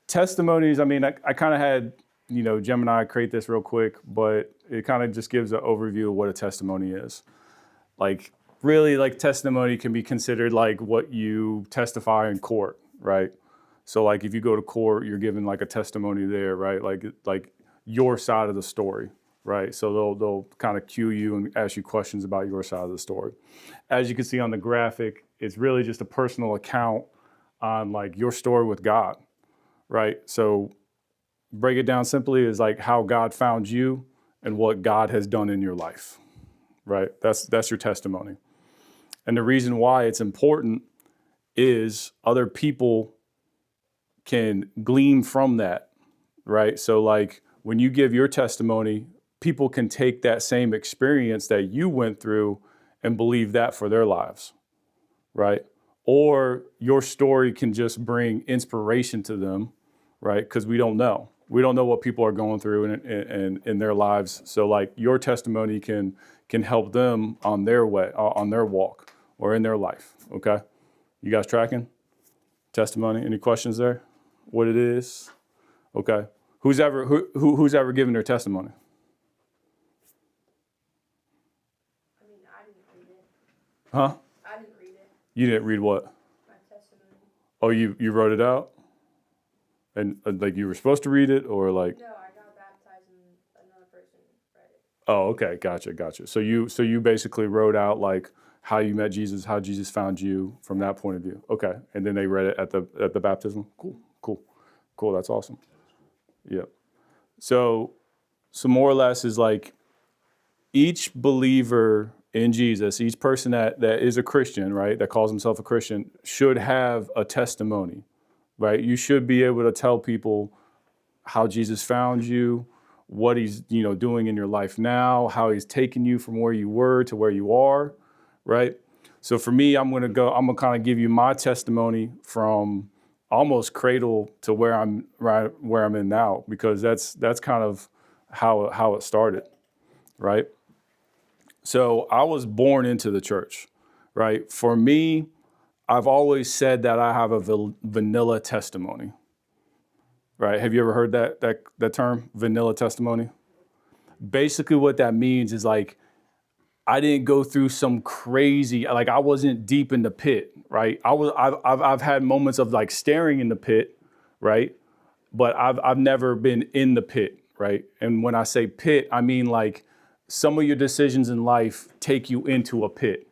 testimonies, I mean, I kind of had, Gemini create this real quick, but it kind of just gives an overview of what a testimony is. Like, really, like, testimony can be considered like what you testify in court, right? So, like, if you go to court, you're given like a testimony there, right? Like your side of the story, right? So they'll kind of cue you and ask you questions about your side of the story. As you can see on the graphic, it's really just a personal account on like your story with God, right? So break it down simply is like how God found you and what God has done in your life, right? That's your testimony. And the reason why it's important is other people can glean from that, right? So like when you give your testimony, people can take that same experience that you went through and believe that for their lives, right? Or your story can just bring inspiration to them, right? Because we don't know. We don't know what people are going through in their lives. So like your testimony can help them on their way, on their walk or in their life, okay? You guys tracking? Testimony, any questions there? What it is? Okay. Who's ever given their testimony? I mean, I didn't read it. Huh? I didn't read it. You didn't read what? My testimony. Oh, you wrote it out? And like you were supposed to read it or like? No, I got baptized and another person read it. Oh, okay. Gotcha. So you basically wrote out like how you met Jesus, how Jesus found you from that point of view. Okay. And then they read it at the baptism. Cool. That's awesome. Yep. So more or less is like each believer in Jesus, each person that is a Christian, right, that calls himself a Christian, should have a testimony, right? You should be able to tell people how Jesus found you, what he's, doing in your life now, how he's taken you from where you were to where you are, right? So for me, I'm going to kind of give you my testimony from almost cradle to where I'm in now, because that's kind of how it started, right? So I was born into the church, right? For me, I've always said that I have a vanilla testimony, right? Have you ever heard that term, vanilla testimony? Basically what that means is like, I didn't go through some crazy, like I wasn't deep in the pit, right? I've had moments of like staring in the pit, right? But I've never been in the pit, right? And when I say pit, I mean like some of your decisions in life take you into a pit,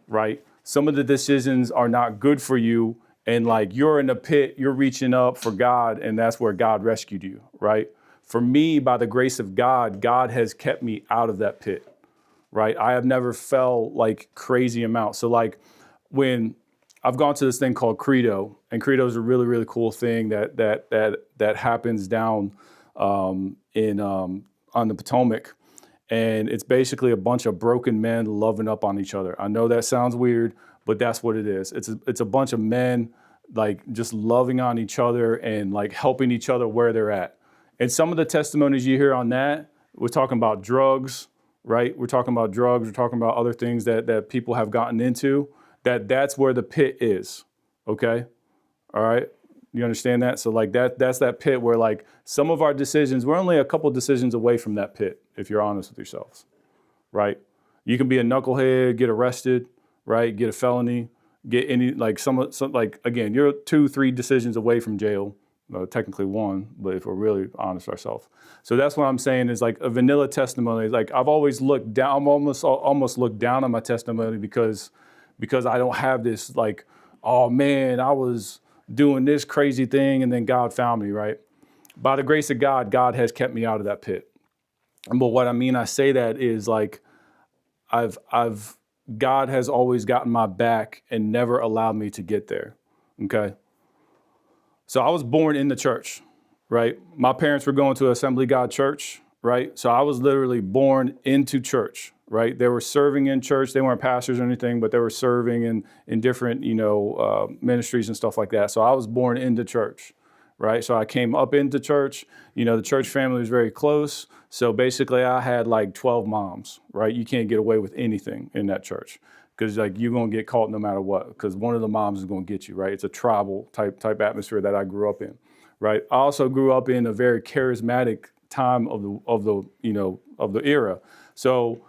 right? Some of the decisions are not good for you, and like you're in a pit, you're reaching up for God, and that's where God rescued you, right? For me, by the grace of God, God has kept me out of that pit, right? I have never fell like crazy amounts. So like when I've gone to this thing called Credo, and Credo is a really, really cool thing that happens down on the Potomac. And it's basically a bunch of broken men loving up on each other. I know that sounds weird, but that's what it is. It's a bunch of men like just loving on each other and like helping each other where they're at. And some of the testimonies you hear on that, we're talking about drugs, right? We're talking about drugs. We're talking about other things that people have gotten into. That's where the pit is. Okay. All right. You understand that? So like that's that pit where like some of our decisions, we're only a couple decisions away from that pit, if you're honest with yourselves, right? You can be a knucklehead, get arrested, right? Get a felony, get any, like some like, again, you're 2-3 decisions away from jail, technically one, but if we're really honest ourselves. So that's what I'm saying is like a vanilla testimony. Like I've always looked down, I'm almost looked down on my testimony because I don't have this like, oh man, I was doing this crazy thing and then God found me, right? By the grace of God, God has kept me out of that pit. But what I mean, I say that is like, God has always gotten my back and never allowed me to get there. Okay. So I was born in the church, right? My parents were going to Assembly God Church, right? So I was literally born into church, right? They were serving in church. They weren't pastors or anything, but they were serving in different, ministries and stuff like that. So I was born into church, right? So I came up into church. The church family was very close. So basically I had like 12 moms, right? You can't get away with anything in that church because like you're going to get caught no matter what, because one of the moms is going to get you, right? It's a tribal type atmosphere that I grew up in, right? I also grew up in a very charismatic time of the era. So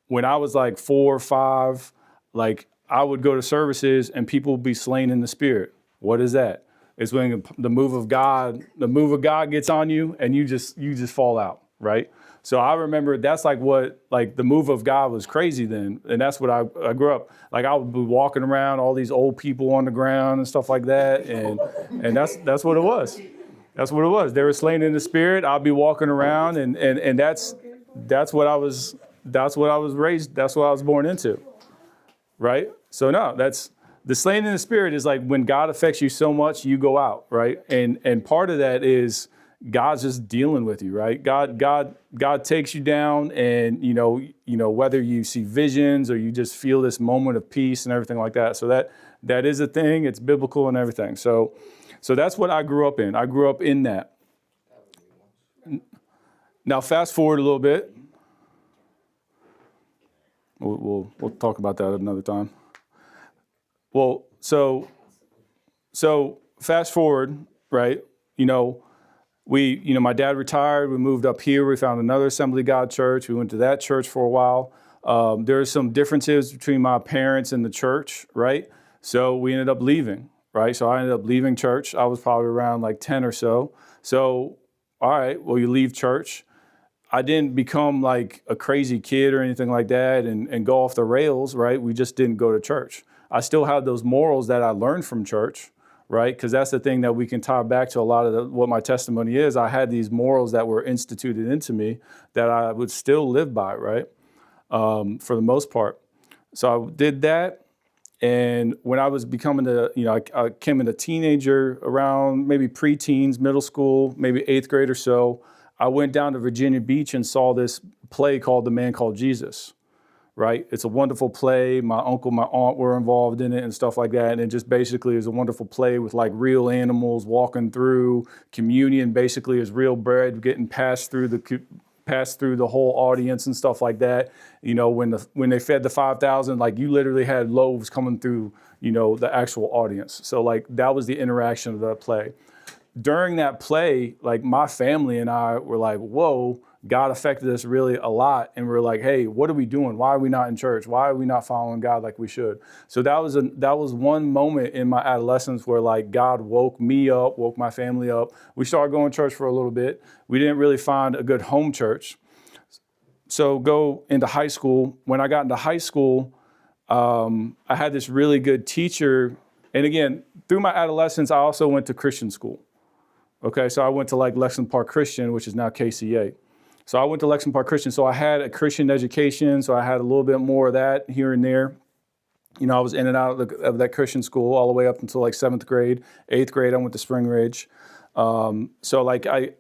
when I was like 4 or 5, like I would go to services and people would be slain in the spirit. What is that? It's when the move of God gets on you and you just fall out, right? So I remember that's like what, like the move of God was crazy then. And that's what I grew up, like I would be walking around, all these old people on the ground and stuff like that. And that's what it was. That's what it was. They were slain in the spirit. I'll be walking around and that's what I was raised. That's what I was born into. Right? So no, that's the slain in the spirit is like when God affects you so much, you go out, right? And part of that is God's just dealing with you, right? God takes you down, and whether you see visions or you just feel this moment of peace and everything like that. So that is a thing. It's biblical and everything. So that's what I grew up in. I grew up in that. Now fast forward a little bit. We'll talk about that another time. Well, so fast forward, right? My dad retired. We moved up here. We found another Assembly of God church. We went to that church for a while. There are some differences between my parents and the church, right? So we ended up leaving, right? So I ended up leaving church. I was probably around like 10 or so. So, all right, well, you leave church. I didn't become like a crazy kid or anything like that and go off the rails, right? We just didn't go to church. I still have those morals that I learned from church, right? Because that's the thing that we can tie back to a lot of what my testimony is. I had these morals that were instituted into me that I would still live by, right? For the most part. So I did that. And when I was becoming I became a teenager around maybe preteens, middle school, maybe 8th grade or so. I went down to Virginia Beach and saw this play called The Man Called Jesus, right? It's a wonderful play. My uncle, my aunt were involved in it and stuff like that. And it just basically is a wonderful play with like real animals walking through. Communion basically is real bread getting passed through the whole audience and stuff like that. When they fed the 5,000, like you literally had loaves coming through, the actual audience. So like that was the interaction of that play. During that play, like my family and I were like, whoa, God affected us really a lot. And we're like, hey, what are we doing? Why are we not in church? Why are we not following God like we should? So that was one moment in my adolescence where like God woke me up, woke my family up. We started going to church for a little bit. We didn't really find a good home church. So go into high school. When I got into high school, I had this really good teacher. And again, through my adolescence, I also went to Christian school. Okay, so I went to like Lexington Park Christian, which is now KCA. So I went to Lexington Park Christian. So I had a Christian education. So I had a little bit more of that here and there. I was in and out of that Christian school all the way up until like 7th grade. 8th grade, I went to Spring Ridge. So like I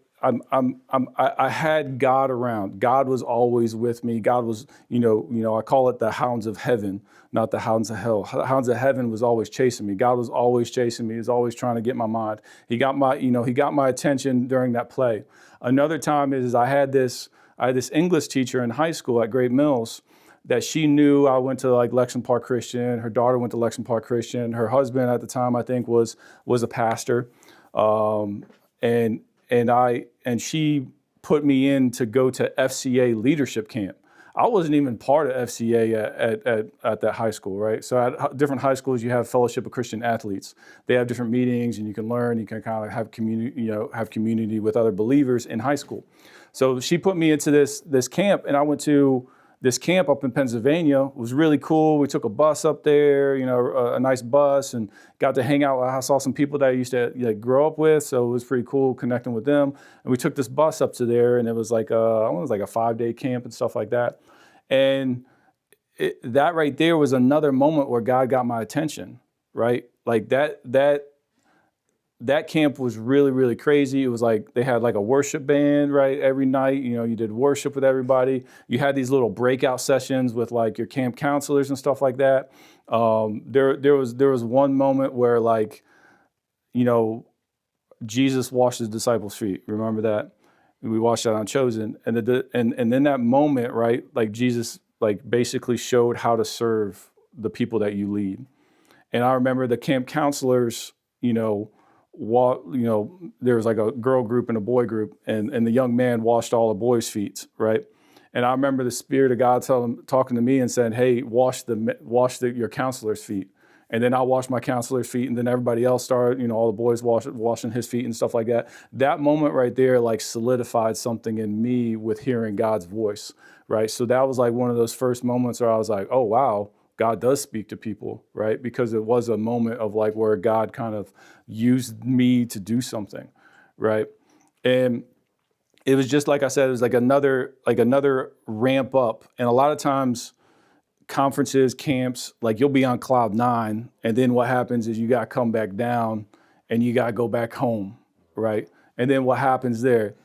had God around. God was always with me. God was, I call it the hounds of heaven, not the hounds of hell. Hounds of heaven was always chasing me. God was always chasing me. He was always trying to get my mind. He got my attention during that play. Another time is I had this English teacher in high school at Great Mills that she knew I went to like Lexington Park Christian. Her daughter went to Lexington Park Christian. Her husband at the time, I think, was a pastor. And she put me in to go to FCA leadership camp. I wasn't even part of FCA at that high school, right? So at different high schools, you have Fellowship of Christian Athletes. They have different meetings, and you can learn. You can kind of have community with other believers in high school. So she put me into this camp, and I went to this camp up in Pennsylvania. It was really cool. We took a bus up there, a nice bus, and got to hang out. I saw some people that I used to grow up with, so it was pretty cool connecting with them. And we took this bus up to there, and it was like a 5-day camp and stuff like that. And that right there was another moment where God got my attention, right? Like that camp was really, really crazy. It was like they had like a worship band, right? Every night, you did worship with everybody. You had these little breakout sessions with like your camp counselors and stuff like that. There was one moment where like, Jesus washed his disciples' feet. Remember that? We watched that on Chosen. And then that moment, right? Like Jesus like basically showed how to serve the people that you lead. And I remember the camp counselors, there was like a girl group and a boy group, and the young man washed all the boys' feet, right? And I remember the Spirit of God talking to me and saying, "Hey, wash your counselor's feet." And then I washed my counselor's feet, and then everybody else started, all the boys washing his feet and stuff like that. That moment right there, like, solidified something in me with hearing God's voice, right? So that was like one of those first moments where I was like, oh, wow, God does speak to people, right? Because it was a moment of like where God kind of used me to do something, right? And it was just like I said, it was like another ramp up. And a lot of times, conferences, camps, like, you'll be on cloud nine, and then what happens is you got to come back down and you got to go back home, right? And then what happens there?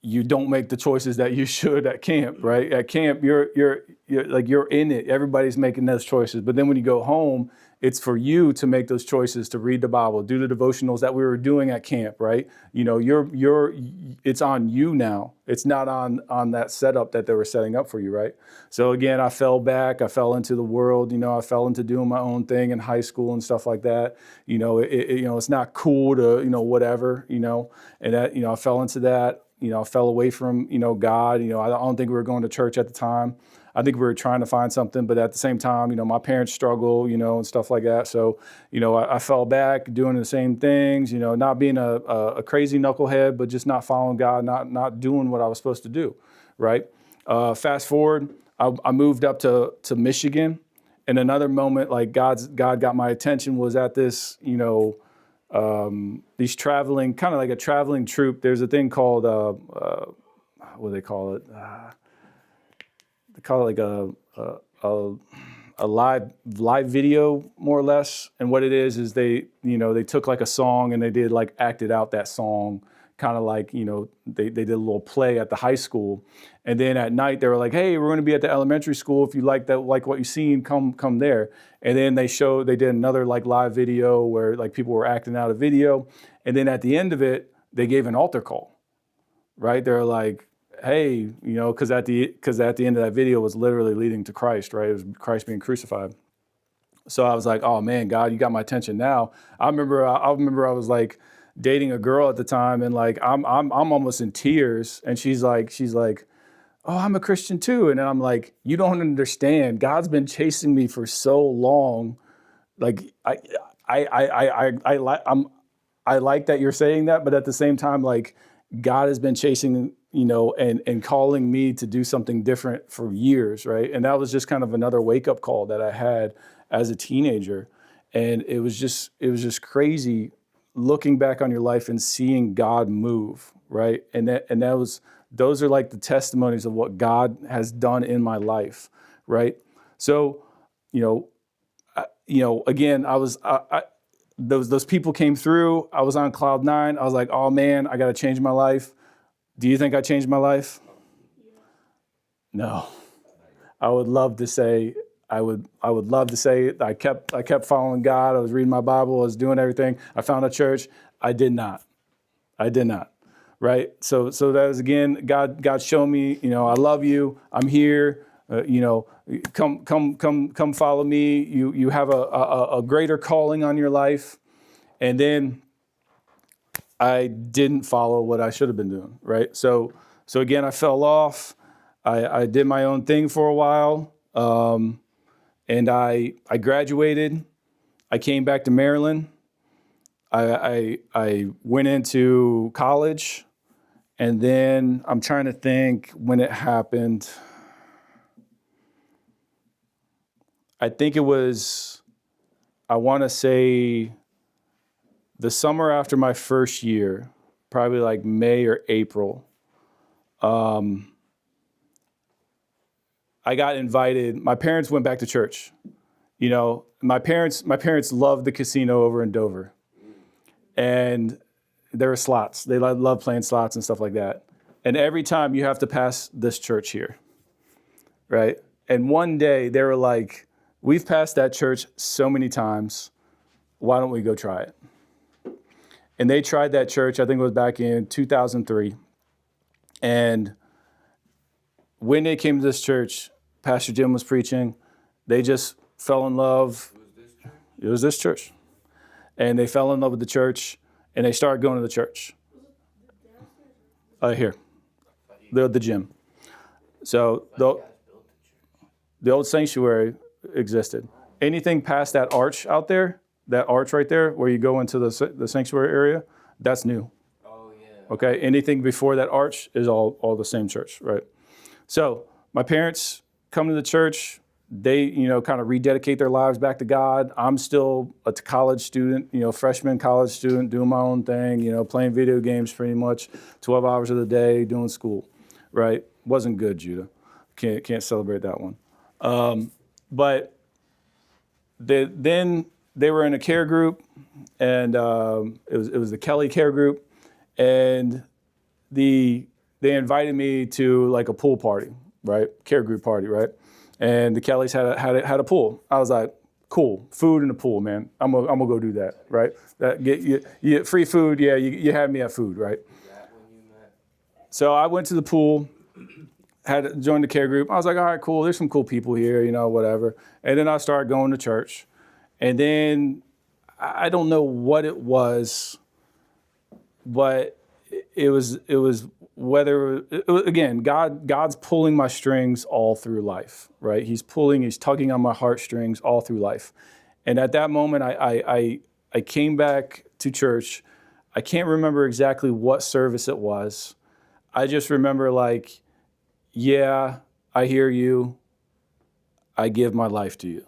You don't make the choices that you should at camp, right? At camp, you're in it. Everybody's making those choices. But then when you go home, it's for you to make those choices, to read the Bible, do the devotionals that we were doing at camp, right? It's on you now. It's not on that setup that they were setting up for you, right? So again, I fell back. I fell into the world. I fell into doing my own thing in high school and stuff like that. It's not cool to whatever, and that I fell into that. I fell away from, God. I don't think we were going to church at the time. I think we were trying to find something, but at the same time, my parents struggle, and stuff like that. So, I fell back doing the same things, not being a crazy knucklehead, but just not following God, not doing what I was supposed to do, right? Fast forward, I moved up to Michigan, and another moment, like, God got my attention was at this, these traveling, kind of like a traveling troupe. There's a thing called, what do they call it? They call it like a live video, more or less. And what it is they took like a song and they did like acted out that song, kind of like, they did a little play at the high school. And then at night they were like, hey, we're going to be at the elementary school. If you like what you've seen, come there. And then they did another like live video where like people were acting out a video. And then at the end of it, they gave an altar call, right? They're like, hey, because at the end of that video was literally leading to Christ, right? It was Christ being crucified. So I was like, oh man, God, you got my attention now. I remember I was like dating a girl at the time, and like I'm almost in tears, and she's like, oh, I'm a Christian too. And then I'm like, you don't understand. God's been chasing me for so long. Like I like that you're saying that, but at the same time, like, God has been chasing, and calling me to do something different for years, right? And that was just kind of another wake up call that I had as a teenager. And it was just crazy looking back on your life and seeing God move, right? Those are like the testimonies of what God has done in my life, right? So, again, those people came through. I was on cloud nine. I was like, oh man, I got to change my life. Do you think I changed my life? No. I would love to say I kept following God. I was reading my Bible. I was doing everything. I found a church. I did not. Right. So that was, again, God showed me, I love you. I'm here. Come follow me. You have a greater calling on your life. And then I didn't follow what I should have been doing. Right. So again, I fell off. I did my own thing for a while. And I graduated. I came back to Maryland. I went into college. And then I'm trying to think when it happened. I think it was, I want to say, the summer after my first year, probably like May or April. I got invited. My parents went back to church. My parents loved the casino over in Dover. And there were slots. They love playing slots and stuff like that. And every time you have to pass this church here, right? And one day they were like, we've passed that church so many times. Why don't we go try it? And they tried that church. I think it was back in 2003. And when they came to this church, Pastor Jim was preaching. They just fell in love. It was this church. and they fell in love with the church, and they started going to the church. Here, the gym. So the old sanctuary existed. Anything past that arch out there, that arch right there, where you go into the sanctuary area, that's new. Oh, yeah. Okay, anything before that arch is all the same church, right? So my parents come to the church. They, kind of rededicate their lives back to God. I'm still a college student, freshman college student, doing my own thing, playing video games pretty much 12 hours of the day, doing school, right? Wasn't good, Judah. Can't celebrate that one. But then they were in a care group, and it was the Kelly care group, and they invited me to like a pool party, right? Care group party, right? And the Kellys had a pool. I was like, cool, food in the pool, man. I'm gonna go do that, right? That get you free food. Yeah, you had me at food, right? So I went to the pool, had joined the care group. I was like, all right, cool. There's some cool people here, whatever. And then I started going to church, and then I don't know what it was, but it was again, God's pulling my strings all through life, right? He's tugging on my heartstrings all through life. And at that moment, I came back to church. I can't remember exactly what service it was. I just remember like, yeah, I hear you. I give my life to you,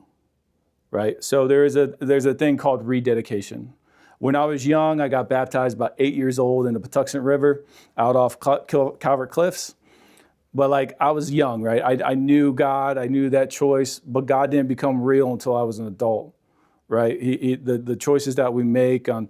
right? So there's a thing called rededication. When I was young, I got baptized about 8 years old in the Patuxent River out off Calvert Cliffs. But like I was young, right? I knew God, I knew that choice, but God didn't become real until I was an adult, right? The choices that we make on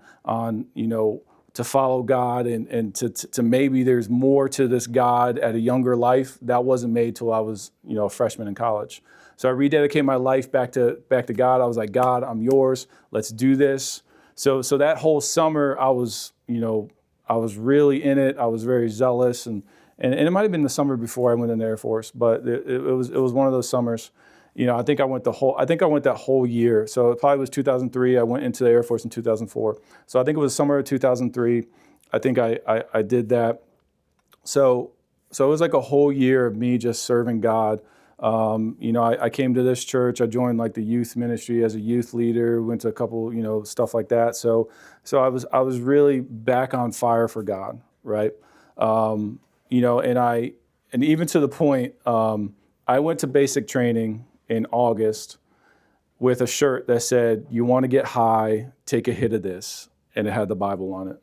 to follow God and to maybe there's more to this God at a younger life, that wasn't made till I was a freshman in college. So I rededicated my life back to God. I was like, God, I'm yours. Let's do this. So that whole summer, I was really in it. I was very zealous, and it might have been the summer before I went in the Air Force, but it was one of those summers. I think I went that whole year. So it probably was 2003. I went into the Air Force in 2004. So I think it was summer of 2003. I think I did that. So it was like a whole year of me just serving God. I came to this church. I joined like the youth ministry as a youth leader. Went to a couple, stuff like that. So I was really back on fire for God, right? And even to the point, I went to basic training in August with a shirt that said, "You want to get high, take a hit of this," and it had the Bible on it.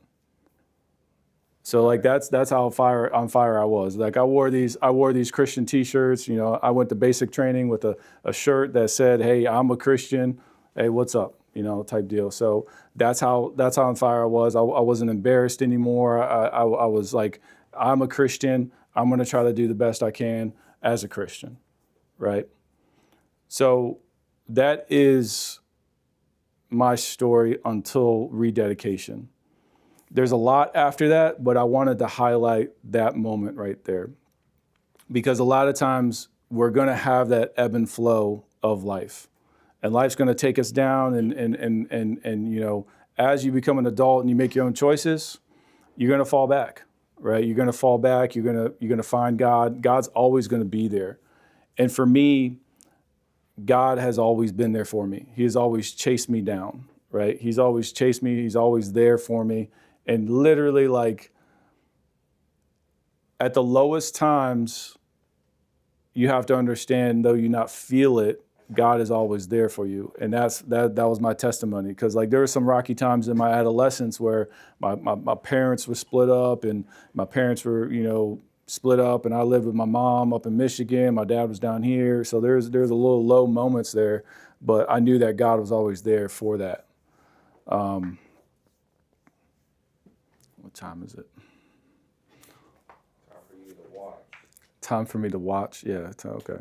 So like that's how on fire I was. Like I wore these Christian T-shirts. I went to basic training with a shirt that said, "Hey, I'm a Christian. Hey, what's up?" Type deal. So that's how on fire I was. I wasn't embarrassed anymore. I was like, I'm a Christian. I'm going to try to do the best I can as a Christian, right? So that is my story until rededication. There's a lot after that, but I wanted to highlight that moment right there. Because a lot of times we're going to have that ebb and flow of life. And life's going to take us down and as you become an adult and you make your own choices, you're going to fall back, right? You're going to fall back, you're going to find God. God's always going to be there. And for me, God has always been there for me. He has always chased me down, right? He's always chased me. He's always there for me. And literally, like, at the lowest times, you have to understand, though you not feel it, God is always there for you. And that was my testimony. Because, like, there were some rocky times in my adolescence where my parents were split up, and my parents were, split up, and I lived with my mom up in Michigan. My dad was down here. So there's a little low moments there, but I knew that God was always there for that. What time is it? Time for you to watch. Time for me to watch? Yeah, okay.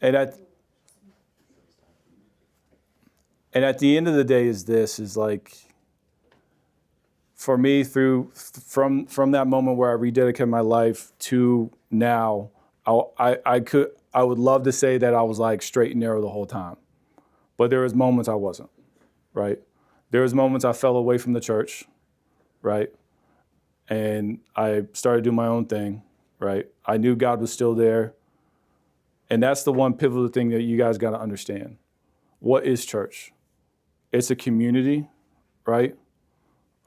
And at the end of the day is like, for me, from that moment where I rededicated my life to now, I would love to say that I was like straight and narrow the whole time, but there was moments I wasn't, right? There was moments I fell away from the church, right? And I started doing my own thing, right? I knew God was still there. And that's the one pivotal thing that you guys got to understand. What is church? It's a community, right,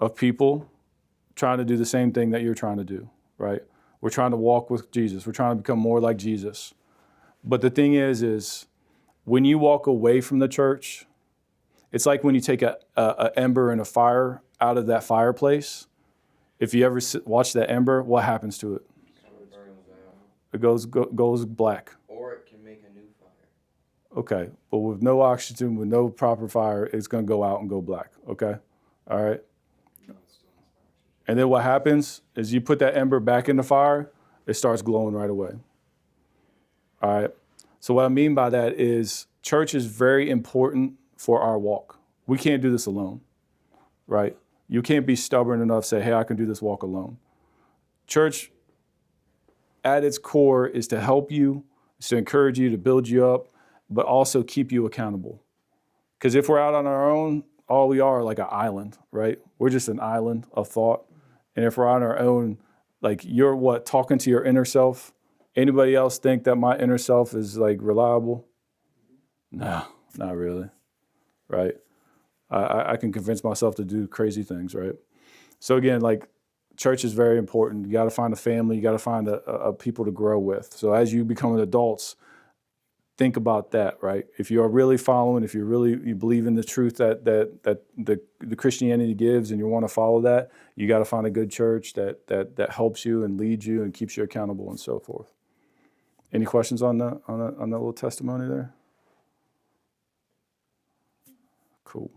of people trying to do the same thing that you're trying to do, right? We're trying to walk with Jesus. We're trying to become more like Jesus. But the thing is when you walk away from the church, it's like when you take a ember and a fire out of that fireplace. If you ever watch that ember, what happens to it? It goes black. Or it can make a new fire. Okay, but with no oxygen, with no proper fire, it's going to go out and go black, okay? All right? And then what happens is you put that ember back in the fire, it starts glowing right away. All right? So what I mean by that is church is very important for our walk. We can't do this alone, right? You can't be stubborn enough to say, hey, I can do this walk alone. Church, at its core, is to help you, is to encourage you, to build you up, but also keep you accountable. Because if we're out on our own, all we are like an island, right? We're just an island of thought. And if we're on our own, like you're what, talking to your inner self? Anybody else think that my inner self is like reliable? No, not really, right? I can convince myself to do crazy things, right? So again, like church is very important. You got to find a family. You got to find a people to grow with. So as you become adults, think about that, right? If you are really following, if you believe in the truth that the Christianity gives, and you want to follow that, you got to find a good church that helps you and leads you and keeps you accountable and so forth. Any questions on that little testimony there? Cool.